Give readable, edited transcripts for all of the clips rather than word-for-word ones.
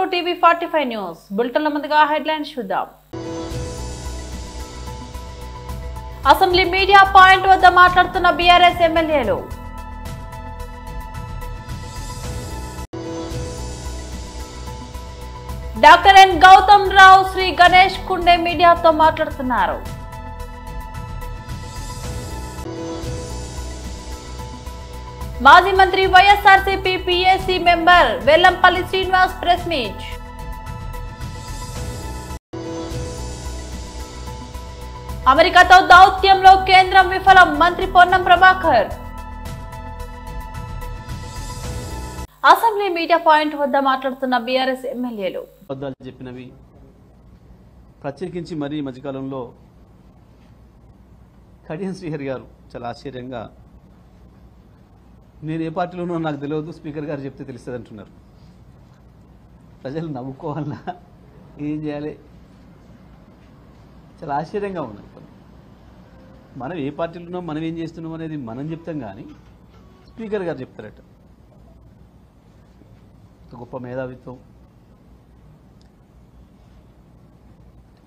To TV 45 news బులెటిన్ల ముందుగా headlines చూద్దాం. Assembly media point వద్ద మాట్లాడుతున్న బీఆర్ఎస్ ఎమ్మెల్యేలు. డాక్టర్ ఎన్ గౌతమ్ రావు శ్రీ గణేష్ కుండే మీడియాతో మాట్లాడుతున్నారు. మాజీ మంత్రి YSRCP PAC member Vellampalli Srinivas press meet. అమెరికాతో దౌత్యంలో కేంద్రం విఫలం మంత్రి Ponnam Prabhakar. Assembly media point వద్ద మాట్లాడుతున్న బీఆర్ఎస్ ఎమ్మెల్యేలు. చెప్పినవి ప్రత్యేకించి మరీ మధ్యకాలంలో కడియం శ్రీహరి గారు చాలా ఆశ్చర్యంగా నేను ఏ పార్టీలోనో నాకు తెలియదు, స్పీకర్ గారు చెప్తే తెలుస్తుంది అంటున్నారు. ప్రజలు నవ్వుకోవాలన్నా ఏం చేయాలి? చాలా ఆశ్చర్యంగా ఉన్నాయి. మనం ఏ పార్టీలో ఉన్నాం, మనం ఏం చేస్తున్నాం అనేది మనం చెప్తాం, కానీ స్పీకర్ గారు చెప్తారట. గొప్ప మేధావిత్వం.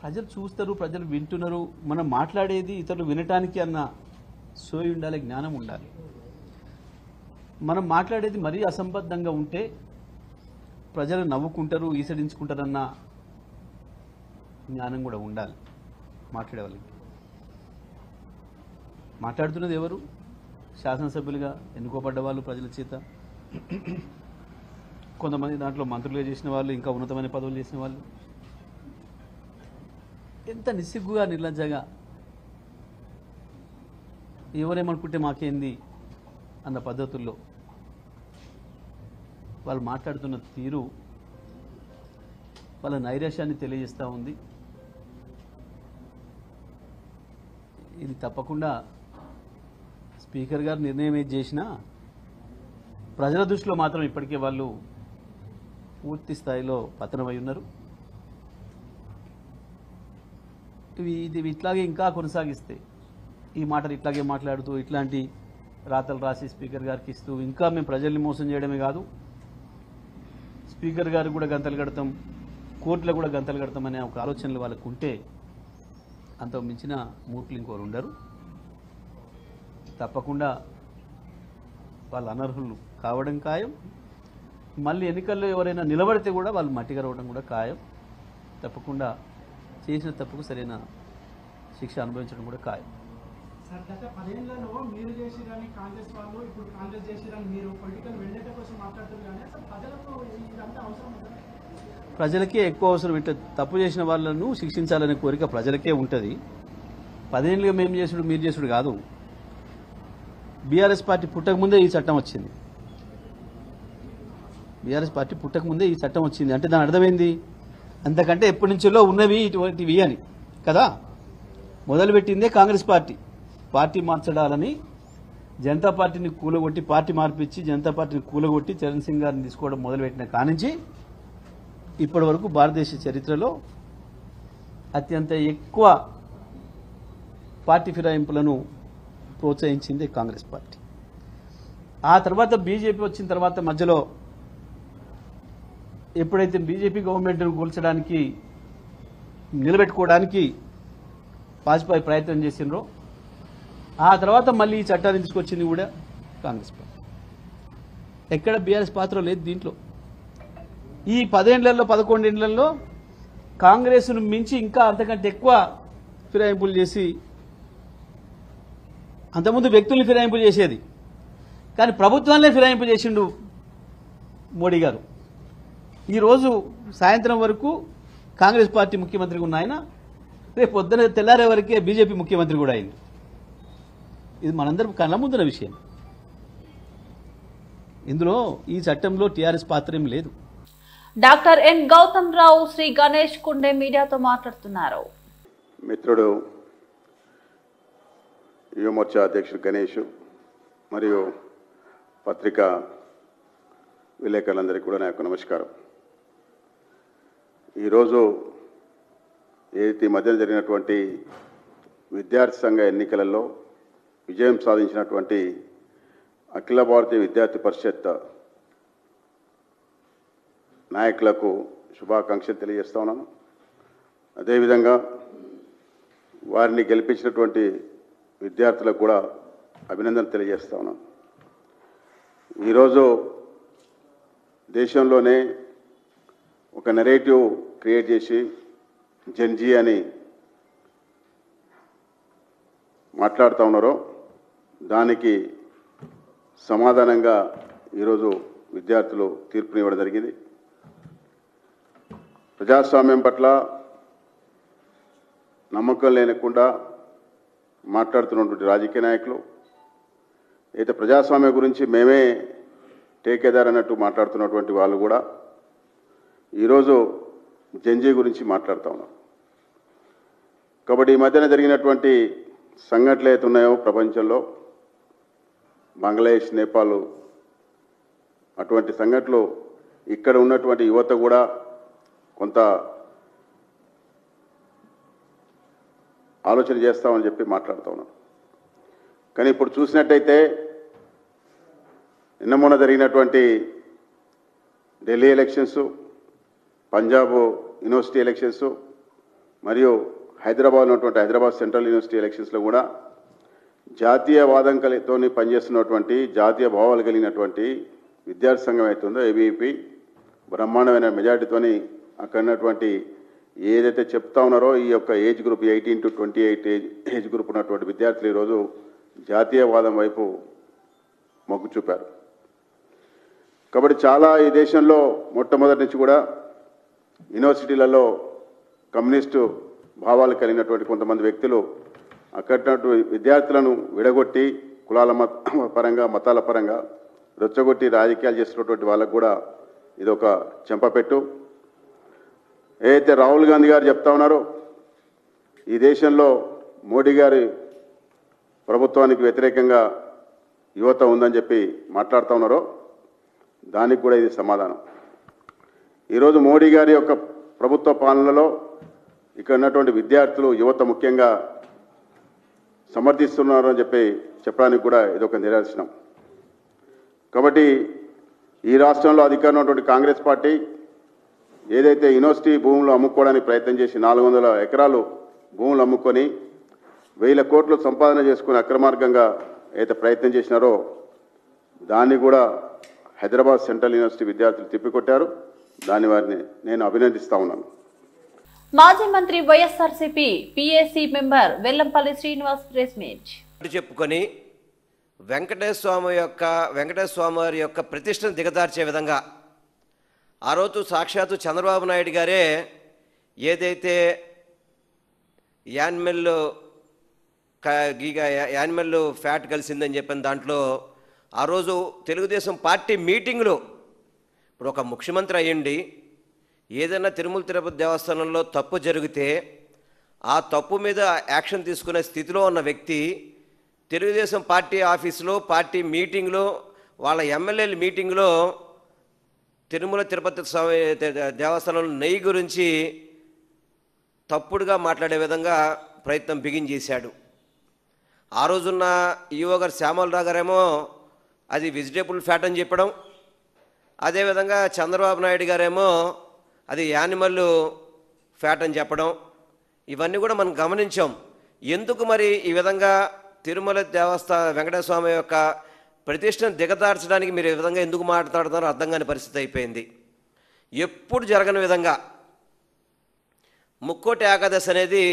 ప్రజలు చూస్తారు, ప్రజలు వింటున్నారు. మనం మాట్లాడేది ఇతరులు వినటానికి అన్న సోయి ఉండాలి, జ్ఞానం ఉండాలి. మనం మాట్లాడేది మరీ అసంబద్ధంగా ఉంటే ప్రజలు నవ్వుకుంటారు, ఈసడించుకుంటారన్న జ్ఞానం కూడా ఉండాలి మాట్లాడే వాళ్ళకి. మాట్లాడుతున్నది ఎవరు? శాసనసభ్యులుగా ఎన్నుకోబడ్డ వాళ్ళు ప్రజల చేత. కొంతమంది దాంట్లో మంత్రులుగా చేసిన వాళ్ళు, ఇంకా ఉన్నతమైన పదవులు చేసిన వాళ్ళు. ఎంత నిస్సిగ్గుగా, నిర్లజ్జగా, ఎవరేమనుకుంటే మాకేంది అన్న పద్ధతుల్లో వాళ్ళు మాట్లాడుతున్న తీరు వాళ్ళ నైరాశ్యాన్ని తెలియజేస్తూ ఉంది. ఇది తప్పకుండా స్పీకర్ గారు నిర్ణయం ఏది చేసినా ప్రజల దృష్టిలో మాత్రం ఇప్పటికే వాళ్ళు పూర్తి స్థాయిలో పతనమై ఉన్నారు. ఇది ఇట్లాగే ఇంకా కొనసాగిస్తే, ఈ మాటలు ఇట్లాగే మాట్లాడుతూ ఇట్లాంటి రాతలు రాసి స్పీకర్ గారికి ఇస్తూ ఇంకా మేము ప్రజల్ని మోసం చేయడమే కాదు, స్పీకర్ గారికి కూడా గంతలు కడతాం, కోర్టులో కూడా గంతలు కడతాం అనే ఒక ఆలోచనలు వాళ్ళకు ఉంటే అంత మించిన మూర్ఖులు ఇంకోరు ఉండరు. తప్పకుండా వాళ్ళు అనర్హులు కావడం ఖాయం. మళ్ళీ ఎన్నికల్లో ఎవరైనా నిలబడితే కూడా వాళ్ళు మట్టిగా రావడం కూడా ఖాయం. తప్పకుండా చేసిన తప్పుకు సరైన శిక్ష అనుభవించడం కూడా ఖాయం. గత 10 ఏళ్లలో మీరు చేసిరని కాంగ్రెస్ వాళ్ళు, ఇప్పుడు కాంగ్రెస్ చేసిరని మీరు పొలిటికల్ వెండేట కోసం మాట్లాడుతున్నారు. కానీ అసలు ప్రజలకు ఇదంతా అవసరం ఉంటుంది. ప్రజలకే ఎక్కువ అవసరం. ఇట్లా తప్పు చేసిన వాళ్ళను శిక్షించాలనే కోరిక ప్రజలకే ఉంటుంది. 10 ఏళ్ళుగా మేము చేసుడు మీరు చేసుడు కాదు. బీఆర్ఎస్ పార్టీ పుట్టకముందే ఈ చట్టం వచ్చింది. బీఆర్ఎస్ పార్టీ పుట్టకముందే ఈ చట్టం వచ్చింది అంటే దాని అర్థమైంది, అంతకంటే ఎప్పటి నుంచో ఉన్నవి ఇటువంటివి అని కదా. మొదలుపెట్టిందే కాంగ్రెస్ పార్టీ. పార్టీ మార్చడాలని జనతా పార్టీని కూలగొట్టి, పార్టీ మార్పిచ్చి జనతా పార్టీని కూలగొట్టి చరణ్ సింగ్ గారిని తీసుకోవడం మొదలుపెట్టిన కానించి ఇప్పటి వరకు భారతదేశ చరిత్రలో అత్యంత ఎక్కువ పార్టీ ఫిరాయింపులను ప్రోత్సహించింది కాంగ్రెస్ పార్టీ. ఆ తర్వాత బీజేపీ వచ్చిన తర్వాత మధ్యలో ఎప్పుడైతే బీజేపీ గవర్నమెంట్ను కూల్చడానికి, నిలబెట్టుకోవడానికి వాజ్పేయి ప్రయత్నం చేసినరో ఆ తర్వాత మళ్ళీ ఈ చట్టాన్ని తీసుకొచ్చింది కూడా కాంగ్రెస్ పార్టీ. ఎక్కడ బీఆర్ఎస్ పాత్ర లేదు దీంట్లో. ఈ 10 ఏళ్లలో 11 ఏళ్లలో కాంగ్రెస్ను మించి ఇంకా అంతకంటే ఎక్కువ ఫిరాయింపులు చేసి, అంతకుముందు వ్యక్తుల్ని ఫిరాయింపు చేసేది, కానీ ప్రభుత్వాన్నే ఫిరాయింపు చేసిండు మోడీ గారు. ఈరోజు సాయంత్రం వరకు కాంగ్రెస్ పార్టీ ముఖ్యమంత్రిగా ఉన్న ఆయన రేపు పొద్దున తెల్లారే వరకే బీజేపీ ముఖ్యమంత్రి కూడా అయింది. ఇది మనందరం కళ్ళ ముందున్న విషయం. ఇందులో ఈ చట్టంలో టీఆర్ఎస్ పాత్ర ఏం లేదు. డాక్టర్ ఎన్ గౌతమ్ రావు శ్రీ గణేష్ కుండే మీడియాతో మాట్లాడుతున్నారు. మిత్రుడు యువమోర్చా అధ్యక్షుడు గణేష్ మరియు పత్రికా విలేకరులందరికీ కూడా నా యొక్క నమస్కారం. ఈరోజు ఏదైతే మధ్యన జరిగినటువంటి విద్యార్థి సంఘ ఎన్నికలలో విజయం సాధించినటువంటి అఖిల భారతీయ విద్యార్థి పరిషత్ నాయకులకు శుభాకాంక్షలు తెలియజేస్తా ఉన్నాను. అదేవిధంగా వారిని గెలిపించినటువంటి విద్యార్థులకు కూడా అభినందన తెలియజేస్తా ఉన్నాను. ఈరోజు దేశంలోనే ఒక నెరేటివ్ క్రియేట్ చేసి జెన్జీ అని మాట్లాడుతూ ఉన్నారో దానికి సమాధానంగా ఈరోజు విద్యార్థులు తీర్పునివ్వడం జరిగింది. ప్రజాస్వామ్యం పట్ల నమ్మకం లేకుండా మాట్లాడుతున్నటువంటి రాజకీయ నాయకులు అయితే ప్రజాస్వామ్యం గురించి మేమే టేకేదార్ అన్నట్టు మాట్లాడుతున్నటువంటి వాళ్ళు కూడా ఈరోజు జెన్జీ గురించి మాట్లాడుతూ ఉన్నారు. కాబట్టి ఈ మధ్యన జరిగినటువంటి సంఘటనలు అయితే ఉన్నాయో ప్రపంచంలో బంగ్లాదేశ్, నేపాల్ అటువంటి సంఘటనలు ఇక్కడ ఉన్నటువంటి యువత కూడా కొంత ఆలోచన చేస్తామని చెప్పి మాట్లాడుతూ ఉన్నాం. కానీ ఇప్పుడు చూసినట్టయితే నిన్న మొన్న జరిగినటువంటి Delhi elections, Punjab university elections మరియు హైదరాబాద్ ఉన్నటువంటి హైదరాబాద్ సెంట్రల్ యూనివర్సిటీ ఎలక్షన్స్లో కూడా జాతీయవాదం తోని పనిచేస్తున్నటువంటి జాతీయ భావాలు కలిగినటువంటి విద్యార్థి సంఘం అవుతుందో ఏబీవీపీ బ్రహ్మాండమైన మెజార్టీతోని అక్కడ ఉన్నటువంటి ఏదైతే చెప్తా ఉన్నారో ఈ యొక్క age group 18 to 28 age group ఉన్నటువంటి విద్యార్థులు ఈరోజు జాతీయవాదం వైపు మొగ్గు చూపారు. కాబట్టి చాలా ఈ దేశంలో మొట్టమొదటి నుంచి కూడా యూనివర్సిటీలలో కమ్యూనిస్టు భావాలు కలిగినటువంటి కొంతమంది వ్యక్తులు అక్కడ విద్యార్థులను విడగొట్టి కులాల పరంగా మతాల పరంగా రెచ్చగొట్టి రాజకీయాలు చేస్తున్నటువంటి వాళ్ళకు కూడా ఇది ఒక చెంపపెట్టు. ఏదైతే రాహుల్ గాంధీ గారు చెప్తా ఉన్నారో ఈ దేశంలో మోడీ గారి ప్రభుత్వానికి వ్యతిరేకంగా యువత ఉందని చెప్పి మాట్లాడుతూ ఉన్నారో దానికి కూడా ఇది సమాధానం. ఈరోజు మోడీ గారి యొక్క ప్రభుత్వ పాలనలో ఇక్కడ ఉన్నటువంటి విద్యార్థులు యువత ముఖ్యంగా సమర్థిస్తున్నారు అని చెప్పడానికి కూడా ఇదొక నిదర్శనం. కాబట్టి ఈ రాష్ట్రంలో అధికారంలో ఉన్నటువంటి కాంగ్రెస్ పార్టీ ఏదైతే యూనివర్సిటీ భూములు అమ్ముకోవడానికి ప్రయత్నం చేసి 400 ఎకరాలు భూములు అమ్ముకొని 1000 కోట్లు సంపాదన చేసుకుని అక్రమార్గంగా ఏదైతే ప్రయత్నం చేసినారో దాన్ని కూడా హైదరాబాద్ సెంట్రల్ యూనివర్సిటీ విద్యార్థులు తిప్పికొట్టారు. దాన్ని వారిని నేను అభినందిస్తా ఉన్నాను. మాజీ మంత్రి YSRCP PAC member Vellampalli Srinivas press meet చెప్పుకొని వెంకటేశ్వర స్వామి వారి యొక్క ప్రతిష్టను దిగదార్చే విధంగా ఆ రోజు సాక్షాత్తు చంద్రబాబు నాయుడు గారే ఏదైతే యానిమల్ ఫ్యాట్ కలిసిందని చెప్పిన దాంట్లో ఆ రోజు తెలుగుదేశం పార్టీ మీటింగ్లో ఇప్పుడు ఒక ముఖ్యమంత్రి అయ్యండి ఏదైనా తిరుమల తిరుపతి దేవస్థానంలో తప్పు జరిగితే ఆ తప్పు మీద యాక్షన్ తీసుకునే స్థితిలో ఉన్న వ్యక్తి తెలుగుదేశం పార్టీ ఆఫీసులో పార్టీ మీటింగ్లో వాళ్ళ ఎమ్మెల్యేల మీటింగ్లో తిరుమల తిరుపతి స్వామి దేవస్థానంలో నెయ్యి గురించి తప్పుడుగా మాట్లాడే విధంగా ప్రయత్నం బిగించేశాడు. ఆ రోజున్న ఈవో గారు శ్యామలరావు గారేమో అది వెజిటేబుల్ ఫ్యాట్ అని చెప్పడం, అదేవిధంగా చంద్రబాబు నాయుడు గారేమో అది యానిమల్ ఫ్యాట్ అని చెప్పడం, ఇవన్నీ కూడా మనం గమనించాం. ఎందుకు మరి ఈ విధంగా తిరుమల వెంకటేశ్వర స్వామి యొక్క ప్రతిష్టను దిగదార్చడానికి మీరు ఈ విధంగా ఎందుకు మాట్లాడుతున్నారో అర్థం కాని పరిస్థితి అయిపోయింది. ఎప్పుడు జరగని విధంగా ముక్కోటి ఏకాదశి అనేది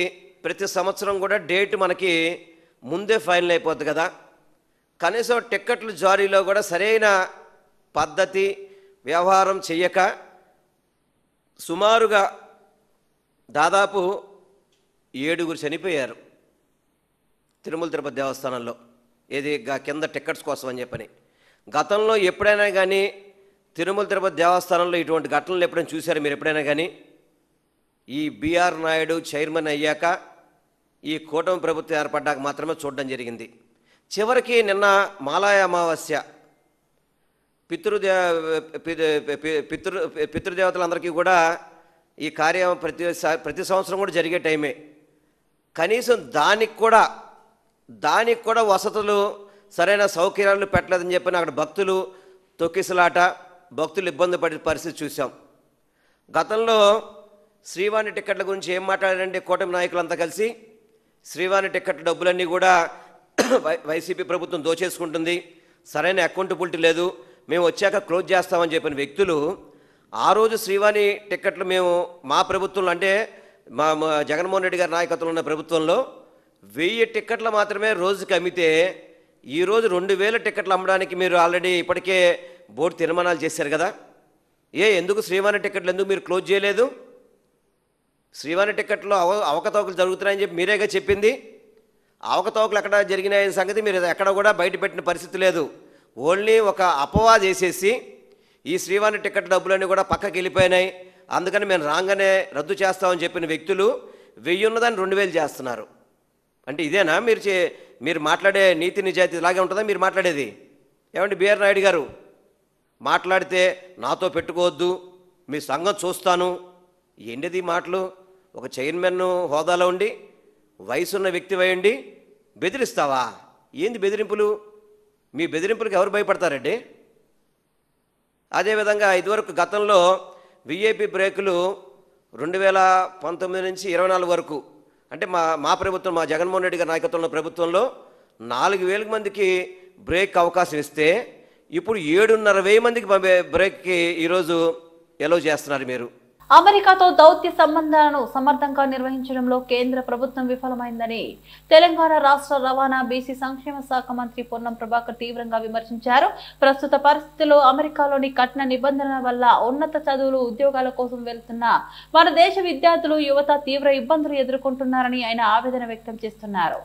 ప్రతి సంవత్సరం కూడా డేట్ మనకి ముందే ఫైనల్ అయిపోద్ది కదా. కనీసం టిక్కెట్లు జారీలో కూడా సరైన పద్ధతి వ్యవహారం చెయ్యక సుమారుగా దాదాపు 7 చనిపోయారు తిరుమల తిరుపతి దేవస్థానంలో, ఏది కింద టికెట్స్ కోసం అని చెప్పని. గతంలో ఎప్పుడైనా కానీ తిరుమల తిరుపతి దేవస్థానంలో ఇటువంటి ఘటనలు ఎప్పుడైనా చూశారు మీరు? ఎప్పుడైనా కానీ ఈ బిఆర్ నాయుడు చైర్మన్ అయ్యాక ఈ కూటమి ప్రభుత్వం ఏర్పడ్డాక మాత్రమే చూడడం జరిగింది. చివరికి నిన్న మాలాయ అమావాస్య పితృదేవతలందరికీ కూడా ఈ కార్యం ప్రతి సంవత్సరం కూడా జరిగే టైమే. కనీసం దానికి కూడా వసతులు సరైన సౌకర్యాలు పెట్టలేదని చెప్పిన అక్కడ భక్తులు తొక్కిసలాట, భక్తులు ఇబ్బంది పడే పరిస్థితి చూసాం. గతంలో శ్రీవాణి టిక్కెట్ల గురించి ఏం మాట్లాడారంటే కూటమి నాయకులంతా కలిసి శ్రీవాణి టిక్కెట్ల డబ్బులన్నీ కూడా వైసీపీ ప్రభుత్వం దోచేసుకుంటుంది, సరైన అకౌంటబిలిటీ లేదు, మేము వచ్చాక క్లోజ్ చేస్తామని చెప్పిన వ్యక్తులు ఆ రోజు శ్రీవాణి టిక్కెట్లు మేము మా ప్రభుత్వంలో అంటే మా జగన్మోహన్ రెడ్డి గారి నాయకత్వంలో ఉన్న ప్రభుత్వంలో 1000 టిక్కెట్లు మాత్రమే రోజుకి అమ్మితే ఈరోజు 2000 టిక్కెట్లు అమ్మడానికి మీరు ఆల్రెడీ ఇప్పటికే బోర్డు తీర్మానాలు చేశారు కదా. ఎందుకు శ్రీవాణి టిక్కెట్లు ఎందుకు మీరు క్లోజ్ చేయలేదు? శ్రీవాణి టిక్కెట్లో అవకతవకలు జరుగుతున్నాయని చెప్పి మీరేగా చెప్పింది. అవకతవకలు ఎక్కడ జరిగినాయనే సంగతి మీరు ఎక్కడ కూడా బయటపెట్టిన పరిస్థితి లేదు. ఓన్లీ ఒక అపవాదం చేసేసి ఈ శ్రీవాణి టిక్కెట్ డబ్బులన్నీ కూడా పక్కకి వెళ్ళిపోయినాయి, అందుకని మేము రాగానే రద్దు చేస్తామని చెప్పిన వ్యక్తులు 1000 ఉన్నదాన్ని 2000 చేస్తున్నారు. అంటే ఇదేనా మీరు మాట్లాడే నీతి నిజాయితీ ఇలాగే ఉంటుందా మీరు మాట్లాడేది? ఏమండి బిఆర్ నాయుడు గారు, మాట్లాడితే నాతో పెట్టుకోవద్దు, మీ సంఘం చూస్తాను, ఏంటిది మాటలు? ఒక చైర్మన్ హోదాలో ఉండి వయసున్న వ్యక్తి అయ్యండి బెదిరిస్తావా? ఏంది బెదిరింపులు? మీ బెదిరింపులకు ఎవరు భయపడతారండి? అదేవిధంగా ఇదివరకు గతంలో విఐపి బ్రేకులు 2019 నుంచి 24 వరకు అంటే మా ప్రభుత్వం మా జగన్మోహన్ రెడ్డి గారి నాయకత్వంలో ప్రభుత్వంలో 4000 మందికి బ్రేక్ అవకాశం ఇస్తే ఇప్పుడు 7,500 మందికి బ్రేక్కి ఈరోజు ఎలో చేస్తున్నారు మీరు. అమెరికాతో దౌత్య సంబంధాలను సమర్థంగా నిర్వహించడంలో కేంద్ర ప్రభుత్వం విఫలమైందని తెలంగాణ రాష్ట్ర రవాణా బీసీ సంక్షేమ శాఖ మంత్రి పొన్నం ప్రభాకర్ తీవ్రంగా విమర్శించారు. ప్రస్తుత పరిస్థితుల్లో అమెరికాలోని కఠిన నిబంధనల వల్ల ఉన్నత చదువులు ఉద్యోగాల కోసం వెళ్తున్న మన దేశ విద్యార్థులు యువత తీవ్ర ఇబ్బందులు ఎదుర్కొంటున్నారని ఆయన ఆవేదన వ్యక్తం చేస్తున్నారు.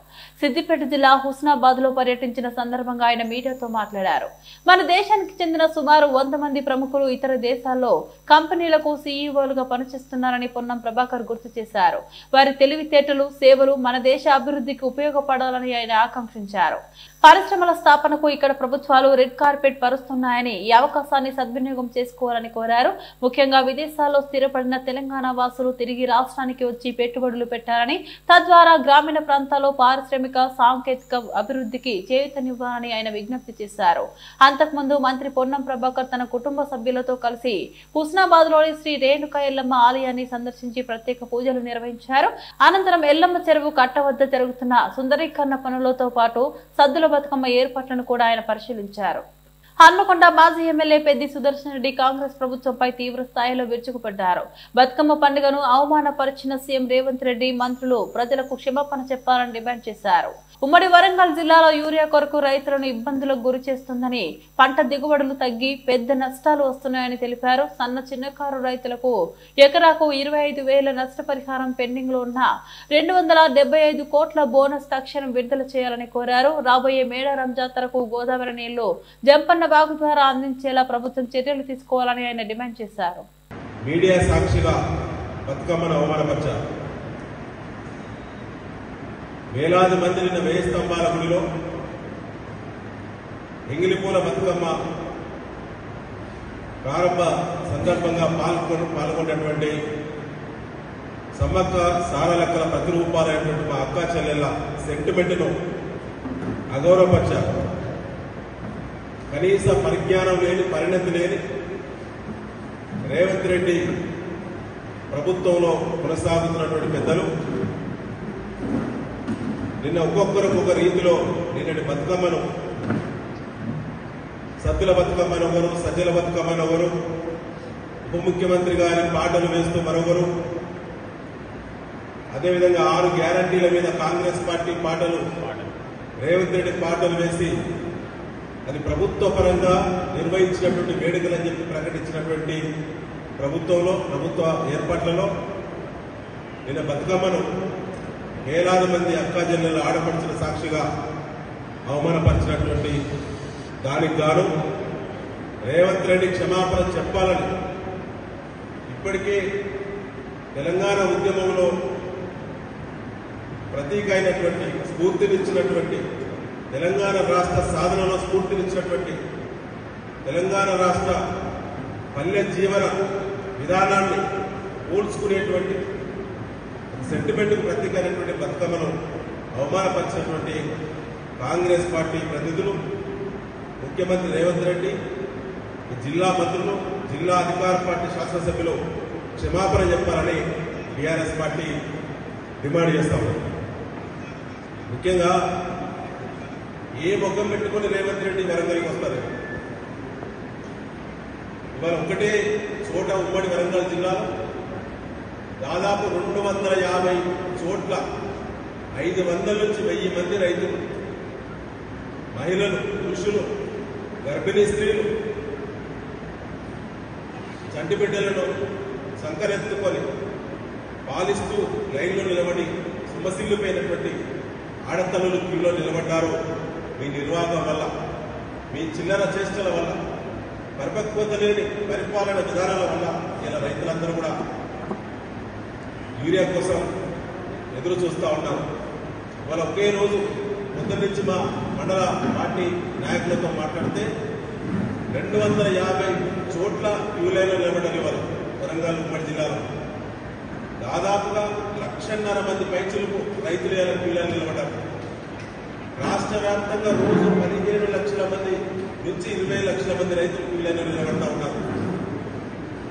సిద్దిపేట జిల్లా హుస్నాబాద్ లో పర్యటించిన సందర్భంగా ఆయన మీడియాతో మాట్లాడారు. మన దేశానికి చెందిన సుమారు 100 మంది ప్రముఖులు ఇతర దేశాల్లో కంపెనీలకు సీఈఓలుగా పనిచేస్తున్నారని పొన్నం ప్రభాకర్ గుర్తు చేశారు. వారి తెలివితేటలు సేవలు మన దేశ అభివృద్ధికి ఉపయోగపడాలని ఆయన ఆకాంక్షించారు. పరిశ్రమల స్థాపనకు ఇక్కడ ప్రభుత్వాలు రెడ్ కార్పెట్ పరుస్తున్నాయని ఈ అవకాశాన్ని సద్వినియోగం చేసుకోవాలని కోరారు. ముఖ్యంగా విదేశాల్లో స్థిరపడిన తెలంగాణ వాసులు తిరిగి రాష్ట్రానికి వచ్చి పెట్టుబడులు పెట్టారని, తద్వారా గ్రామీణ ప్రాంతాల్లో పారిశ్రామిక సాంకేతిక అభివృద్ధికి చేయూతనివ్వాలని ఆయన విజ్ఞప్తి చేశారు. అంతకుముందు మంత్రి పొన్నం ప్రభాకర్ తన కుటుంబ సభ్యులతో కలిసి హుస్నాబాద్ లోని శ్రీ రేణుకా ఎల్లమ్మ ఆలయాన్ని సందర్శించి ప్రత్యేక పూజలు నిర్వహించారు. అనంతరం ఎల్లమ్మ చెరువు కట్ట వద్ద జరుగుతున్న సుందరీకరణ పనులతో పాటు సద్దుల బతుకమ్మ ఏర్పాట్లను కూడా ఆయన పరిశీలించారు. హన్మకొండ మాజీ ఎమ్మెల్యే పెద్ది సుదర్శన్ రెడ్డి కాంగ్రెస్ ప్రభుత్వంపై తీవ్ర స్థాయిలో విరుచుకుపడ్డారు. బతుకమ్మ పండుగను అవమానపరిచిన సీఎం రేవంత్ రెడ్డి మంత్రులు ప్రజలకు క్షమాపణ చెప్పాలని డిమాండ్ చేశారు. ఉమ్మడి వరంగల్ జిల్లాలో యూరియా కొరకు రైతులను ఇబ్బందులకు గురి చేస్తుందని, పంట దిగుబడులు తగ్గి పెద్ద నష్టాలు వస్తున్నాయని తెలిపారు. సన్న చిన్నకారు రైతులకు ఎకరాకు 25,000 నష్టపరిహారం పెండింగ్ లో ఉన్న 275 కోట్ల బోనస్ తక్షణం విడుదల చేయాలని కోరారు. రాబోయే మేడారం జాతరకు గోదావరి నీళ్లు జంపన్న బాగు ద్వారా అందించేలా ప్రభుత్వం చర్యలు తీసుకోవాలని ఆయన డిమాండ్ చేశారు. మీడియా సాక్షిగా బతుకమ్మను అవమానపరిచారు. వేలాది మంది నిన్న 1000 స్తంభాల గుడిలో ఎంగిలిపూల బతుకమ్మ ప్రారంభ సందర్భంగా పాల్గొన్నటువంటి సమ్మక్క సారలక్కల ప్రతిరూపాలైనటువంటి మా అక్క చెల్లెళ్ళ సెంటిమెంట్ను అగౌరవపరిచారు. కనీస పరిజ్ఞానం లేని, పరిణతి లేని రేవంత్ రెడ్డి ప్రభుత్వంలో కొనసాగుతున్నటువంటి పెద్దలు నిన్న ఒక్కొక్కరికి ఒక రీతిలో నిన్నటి బతుకమ్మను సద్దుల బతుకమ్మను ఒకరు, సజ్జల బతుకమ్మను ఒకరు, ఉప ముఖ్యమంత్రి గారి పాటలు వేస్తూ మరొకరు, అదేవిధంగా 6 గ్యారంటీల మీద కాంగ్రెస్ పార్టీ పాటలు, రేవంత్ రెడ్డి పాటలు వేసి అది ప్రభుత్వ పరంగా నిర్వహించినటువంటి వేడుకలని చెప్పి ప్రకటించినటువంటి ప్రభుత్వంలో, ప్రభుత్వ ఏర్పాట్లలో నిన్న బతుకమ్మను వేలాది మంది అక్కా చెల్లెలు ఆడపడుచుల సాక్షిగా అవమానపరిచినటువంటి దానికి గాను రేవంత్ రెడ్డి క్షమాపణ చెప్పాలని ఇప్పటికే తెలంగాణ ఉద్యమంలో ప్రతీక అయినటువంటి, స్ఫూర్తినిచ్చినటువంటి, తెలంగాణ రాష్ట్ర సాధనలో స్ఫూర్తినిచ్చినటువంటి, తెలంగాణ రాష్ట్ర పల్లె జీవన విధానాన్ని పోల్చుకునేటువంటి సెంటిమెంట్కు ప్రతీక అయినటువంటి బతుకమ్మను అవమానపరిచినటువంటి కాంగ్రెస్ పార్టీ ప్రతినిధులు, ముఖ్యమంత్రి రేవంత్ రెడ్డి, జిల్లా మంత్రులు, జిల్లా అధికార పార్టీ శాసనసభ్యులు క్షమాపణ చెప్పాలని బీఆర్ఎస్ పార్టీ డిమాండ్ చేస్తా ఉంది. ముఖ్యంగా ఏ ముఖం పెట్టుకుని రేవంత్ రెడ్డి వరంగల్కి వస్తారు? ఇవాళ ఒకటే చోట ఉమ్మడి వరంగల్ జిల్లాలో దాదాపు 250 చోట్ల 500 నుంచి 1000 మంది రైతులు, మహిళలు, పురుషులు, గర్భిణీ స్త్రీలు చంటి బిడ్డలను సంకరెత్తుకొని పాలిస్తూ లైన్లో నిలబడి సుమసిల్లిపోయినటువంటి ఆడతల్లులు క్యూలో నిలబడ్డారు. మీ నిర్వాహకం వల్ల, మీ చిల్లర చేష్టల వల్ల, పరిపక్వత లేని పరిపాలన విధానాల వల్ల ఇలా రైతులందరూ కూడా యూరియా కోసం ఎదురు చూస్తూ ఉన్నారు. ఇవాళ ఒకే రోజు పొద్దున్న నుంచి మా మండల పార్టీ నాయకులతో మాట్లాడితే 250 చోట్ల క్యూ లైన్లో నిలబడ్డారు. ఇవాళ వరంగల్ ఉమ్మడి జిల్లాలో దాదాపుగా 1,50,000 మంది పైచులకు రైతులు క్యూ లైన్లో నిలబడ్డారు. రాష్ట్ర వ్యాప్తంగా రోజు 15 లక్షల మంది నుంచి 20 లక్షల మంది రైతులు క్యూ లైన్లో నిలబడతా ఉన్నారు.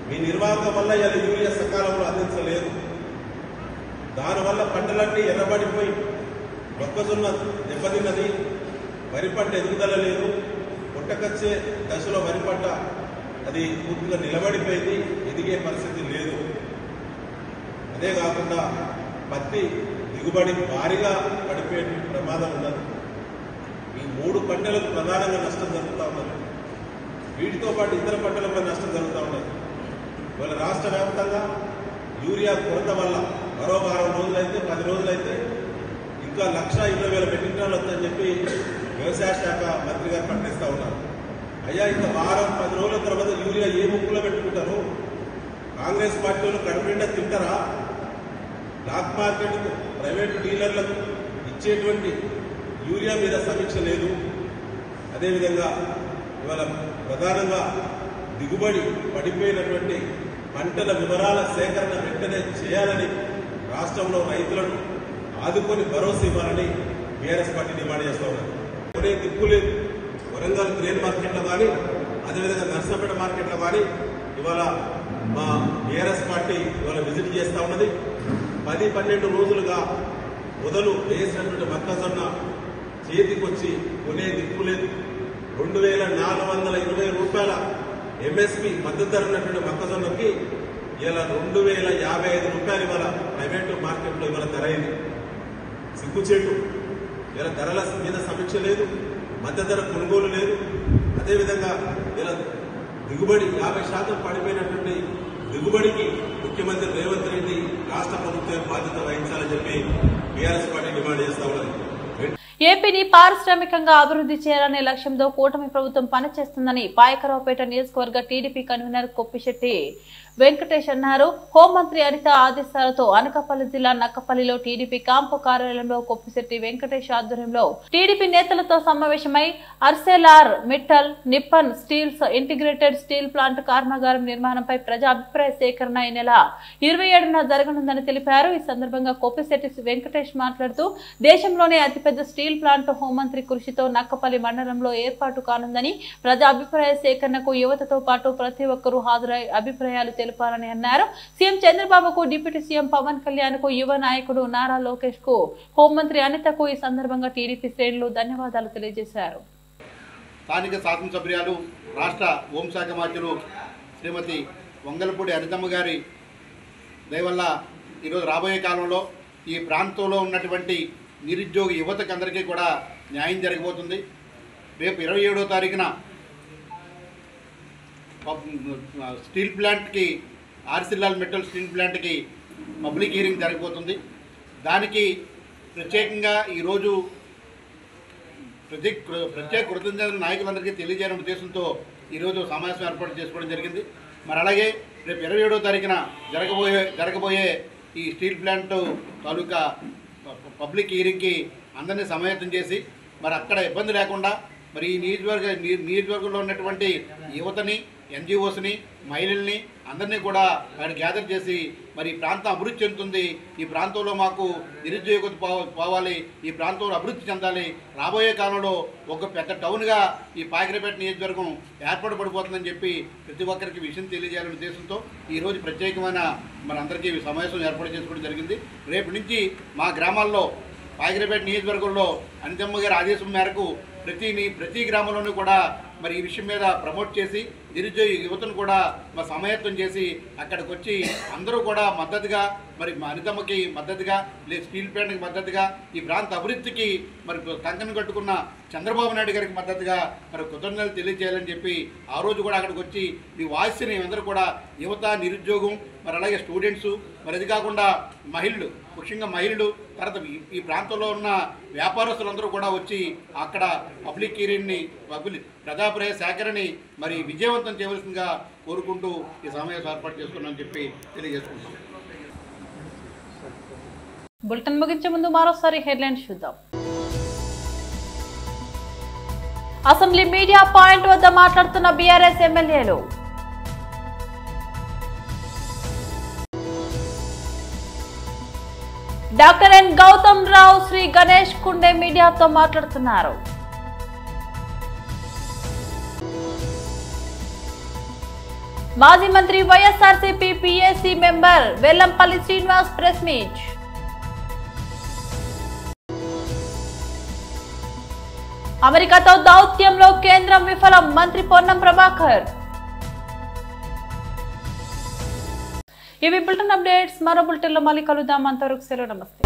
మీ నిర్వాహకం వల్ల ఇలా యూరియా సకాలంలో అందించలేదు. దానివల్ల పంటలన్నీ ఎర్రబడిపోయి మొక్కజొన్న దెబ్బతిన్నది, వరి పంట ఎదుగుదల లేదు, పుట్టకచ్చే దశలో వరి పంట అది పూర్తిగా నిలబడిపోయింది, ఎదిగే పరిస్థితి లేదు. అదే కాకుండా పత్తి దిగుబడి భారీగా పడిపోయే ప్రమాదం ఉన్నది. ఈ 3 పంటలకు ప్రధానంగా నష్టం జరుగుతూ ఉన్నది. వీటితో పాటు ఇతర పంటలకు కూడా నష్టం జరుగుతూ ఉన్నది. ఇవాళ రాష్ట్ర వ్యాప్తంగా యూరియా కొరత వల్ల మరో 10 రోజులైతే 10 రోజులైతే ఇంకా 1,20,000 మెట్రిక్ టన్నులు వస్తాయని చెప్పి వ్యవసాయ శాఖ మంత్రి గారు ప్రకటిస్తూ ఉన్నారు. అయ్యా, ఇంకా 10 రోజుల తర్వాత యూరియా ఏ ముక్కులో పెట్టుకుంటారు? కాంగ్రెస్ పార్టీలు కడుపు నిండా తింటారా? బ్లాక్ మార్కెట్కు, ప్రైవేటు డీలర్లకు ఇచ్చేటువంటి యూరియా మీద సమీక్ష లేదు. అదేవిధంగా ఇవాళ ప్రధానంగా దిగుబడి పడిపోయినటువంటి పంటల వివరాల సేకరణ వెంటనే చేయాలని, రాష్ట్రంలో రైతులను ఆదుకొని భరోసా ఇవ్వాలని బీఆర్ఎస్ పార్టీ డిమాండ్ చేస్తూ ఉన్నారు. కొనే దిక్కు లేదు. వరంగల్ గ్రెయిన్ మార్కెట్లో కానీ, అదేవిధంగా నర్సంపేట మార్కెట్లో కానీ ఇవాళ మా బీఆర్ఎస్ పార్టీ ఇవాళ విజిట్ చేస్తూ ఉన్నది. 10-12 రోజులుగా మొదలు వేసినటువంటి మొక్కజొన్న చేతికొచ్చి కొనే దిక్కు లేదు. 2,420 రూపాయల ఎంఎస్పీ మద్దతు ధర ఉన్నటువంటి మొక్కజొన్నకి ఇలా 2,055 రూపాయలు ఇవాళ ప్రైవేటు మార్కెట్లో ఇవాళ ధర అయింది. సిగ్గుచేటు. ఇలా ధరల మీద సమీక్ష లేదు, మద్దతు ధర కొనుగోలు లేదు. అదేవిధంగా ఇలా దిగుబడి 50% పడిపోయినటువంటి దిగుబడికి ముఖ్యమంత్రి రేవంత్ రెడ్డి రాష్ట్ర ప్రభుత్వం బాధ్యత వహించాలని చెప్పి బీఆర్ఎస్ పార్టీ డిమాండ్ చేస్తా ఉన్నది. ఏపీని పారిశ్రామికంగా అభివృద్ధి చేయాలనే లక్ష్యంతో కూటమి ప్రభుత్వం పనిచేస్తుందని పాయకరావుపేట నియోజకవర్గ టీడీపీ కన్వీనర్ కొప్పిశెట్టి వెంకటేష్ అన్నారు. హోంమంత్రి అనిత ఆదేశాలతో అనకాపల్లి జిల్లా నక్కపల్లిలో టీడీపీ క్యాంపు కార్యాలయంలో కొప్పిశెట్టి వెంకటేష్ ఆధ్వర్యంలో టీడీపీ నేతలతో సమావేశమై Arcelor Mittal Nippon steels integrated steel plant కర్మాగారం నిర్మాణంపై ప్రజా అభిప్రాయ సేకరణ ఈ నెల 27న జరగనుందని తెలిపారు. ఈ సందర్భంగా కొప్పిశెట్టి వెంకటేష్ మాట్లాడుతూ దేశంలోనే అతిపెద్ద స్టీల్ ప్లాంట్ హోంమంత్రి కృషితో నక్కపల్లి మండలంలో ఏర్పాటు కానుందని, ప్రజా అభిప్రాయ సేకరణకు యువతతో పాటు ప్రతి ఒక్కరూ హాజరై అభిప్రాయాలు తెలపాలని అన్నారు. సీఎం చంద్రబాబుకు, డిప్యూటీ సీఎం పవన్ కళ్యాణ్ కు, యువ నాయకుడు నారా లోకేష్ కు, హోంమంత్రి అనితకు ఈ సందర్భంగా టీడీపీ శ్రేణులు ధన్యవాదాలు తెలియజేశారు. స్థానిక శాసనసభ్యులు, రాష్ట్ర హోంశాఖ మంత్రులు శ్రీమతి వంగలపూడి అనితమ్మ గారి దయవల్ల ఈరోజు రాబోయే కాలంలో ఈ ప్రాంతంలో ఉన్నటువంటి నిరుద్యోగ యువతకు అందరికీ కూడా న్యాయం జరగబోతుంది. రేపు 27వ తారీఖున స్టీల్ ప్లాంట్కి, ఆర్సెల్ఆర్ మెటల్ స్టీల్ ప్లాంట్కి పబ్లిక్ హియరింగ్ జరగబోతుంది. దానికి ప్రత్యేకంగా ఈరోజు ప్రత్యేక కృతజ్ఞతలు నాయకులందరికీ తెలియజేయడం ఉద్దేశంతో ఈరోజు సమావేశం ఏర్పాటు చేసుకోవడం జరిగింది. మరి అలాగే రేపు 27వ తారీఖున జరగబోయే ఈ స్టీల్ ప్లాంట్ తాలూకా పబ్లిక్ హియరింగ్కి అందరినీ సమాయత్తం చేసి మరి అక్కడ ఇబ్బంది లేకుండా మరి ఈ నియోజకవర్గంలో ఉన్నటువంటి యువతని, ఎన్జిఓస్ని, మహిళల్ని, అందరినీ కూడా ఆయన గ్యాదర్ చేసి మరి ఈ ప్రాంతం అభివృద్ధి చెందుతుంది, ఈ ప్రాంతంలో మాకు నిరుద్యోగత పోవాలి, ఈ ప్రాంతంలో అభివృద్ధి చెందాలి, రాబోయే కాలంలో ఒక పెద్ద టౌన్గా ఈ పాకిరేపేట నియోజకవర్గం ఏర్పడబడిపోతుందని చెప్పి ప్రతి ఒక్కరికి విషయం తెలియజేయాలనే ఉద్దేశంతో ఈరోజు ప్రత్యేకమైన మనందరికీ సమావేశం ఏర్పాటు చేసుకోవడం జరిగింది. రేపు నుంచి మా గ్రామాల్లో పాకిరేపేట నియోజకవర్గంలో అనితమ్మ గారి ఆదేశం మేరకు ప్రతి గ్రామంలోనూ కూడా మరి ఈ విషయం మీద ప్రమోట్ చేసి నిరుద్యోగ యువతను కూడా మరి సమాయత్తం చేసి అక్కడికి వచ్చి అందరూ కూడా మద్దతుగా మరి మా అనితమ్మకి మద్దతుగా లేదు స్టీల్ ప్లాంట్కి మద్దతుగా ఈ ప్రాంత అభివృద్ధికి మరి కంకణం కట్టుకున్న చంద్రబాబు నాయుడు గారికి మద్దతుగా మరి కృతజ్ఞతలు తెలియజేయాలని చెప్పి ఆ రోజు కూడా అక్కడికి వచ్చి ఈ వాయిస్ని అందరూ కూడా యువత, నిరుద్యోగం, మరి అలాగే స్టూడెంట్స్, మరి అది కాకుండా మహిళలు, ముఖ్యంగా మహిళలు, తర్వాత ఈ ప్రాంతంలో ఉన్న వ్యాపారస్తులందరూ కూడా వచ్చి అక్కడ పబ్లిక్ హీరింగ్ని ప్రజాప్రయ సేకరణని మరి విజయవంతం చేయవలసిందిగా కోరుకుంటూ ఈ సమావేశం ఏర్పాటు చేసుకున్నామని చెప్పి తెలియజేసుకుంటాం. బులెటిన్ ముగించే ముందు మరోసారి హెడ్లైన్స్ చూద్దాం. అసెంబ్లీ మీడియా పాయింట్ వద్ద మాట్లాడుతున్న బీఆర్ఎస్ ఎమ్మెల్యేలు. డాక్టర్ ఎన్ గౌతమ్ రావు శ్రీ గణేష్ కుండే మీడియాతో మాట్లాడుతున్నారు. మాజీ మంత్రి YSRCP PAC member Vellampalli Srinivas press meet. అమెరికాతో దౌత్యంలో కేంద్రం విఫలం, మంత్రి పొన్నం ప్రభాకర్. ఇవి బులెటిన్ అప్డేట్స్. మరో బులెటిన్లో మళ్ళీ కలుద్దాం. అంతవరకు సెలవు, నమస్తే.